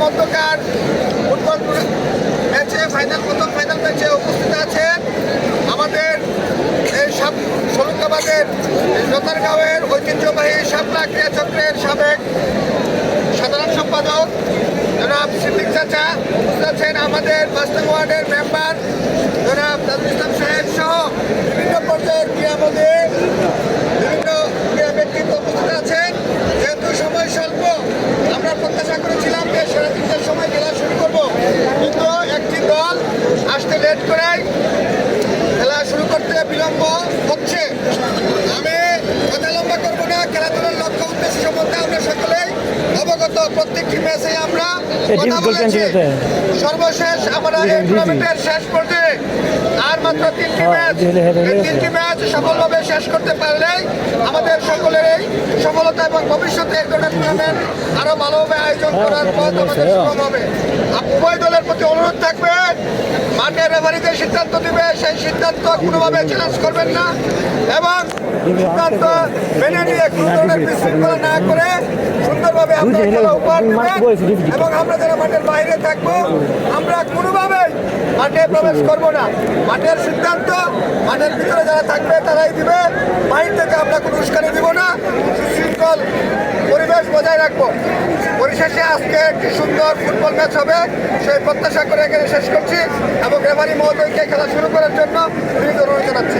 মধ্যকার ফুটবল ম্যাচে প্রথম ফাইনাল ম্যাচে উপস্থিত আছেন আমাদের এই সলুঙ্গাবাদের জোতারগাঁওয়ের ঐতিহ্যবাহী শাপলা ক্রীড়া চক্রের সাবেক সাধারণ সম্পাদক জনাব সিদ্দিক চাচা, উপস্থিত আছেন আমাদের মাস্টার ওয়ার্ডের মেম্বার জনাব তাজুল ইসলাম সাহেব সহ বিভিন্ন পর্যায়ের ক্রীড়ামোদে বিভিন্ন ক্রীড়া ব্যক্তিত্ব উপস্থিত আছেন। যেহেতু সময় স্বল্প, আমরা প্রত্যাশা করেছিলাম যে 3:30টার সময় খেলা শুরু করব, কিন্তু একটি দল আসতে লেট করায় খেলা শুরু করতে বিলম্ব হচ্ছে। আমি কথা লম্বা করবো না, খেলাধুলার লক্ষ্য উদ্দেশ্য সম্বন্ধে আমরা সকলেই অবগত। প্রত্যেকটি ম্যাচে আমরা কথা বলেছি। সর্বশেষ আমরা এই টুর্নামেন্টের শেষ পর্যায়ে আর মাত্র 3টি ম্যাচ, এই 3টি ম্যাচ সফলভাবে শেষ করতে পারলেই আমাদের সকলেরই সফলতা এবং ভবিষ্যতে এই ধরনের টুর্নামেন্ট আরো ভালোভাবে আয়োজন করার পথ আমাদের সুগম হবে। উভয় দলের প্রতি অনুরোধ থাকবে, মাঠের রেফারিদের সিদ্ধান্ত দিবে, সেই সিদ্ধান্ত কোনোভাবে চ্যালেঞ্জ করবেন না এবং সিদ্ধান্ত মেনে নিয়ে কোনো ধরনের বিশৃঙ্খলা না করে সুন্দরভাবে আমরা খেলা উপহার দেবেন। এবং আমরা যারা মাঠের বাইরে থাকবো, আমরা কোনোভাবেই মাঠে প্রবেশ করব না। মাঠের সিদ্ধান্ত মাঠের ভিতরে যারা থাকবে তারাই দিবে, বাইরে থেকে আমরা কোনো উস্কানি দিব না, সুশৃঙ্খল পরিবেশ বজায় রাখবো। পরিশেষে আজকে একটি সুন্দর ফুটবল ম্যাচ হবে সেই প্রত্যাশা করে এখানে শেষ করছি এবং রেফারি মহোদয়কে খেলা শুরু করার জন্য অনুরোধ জানাচ্ছি।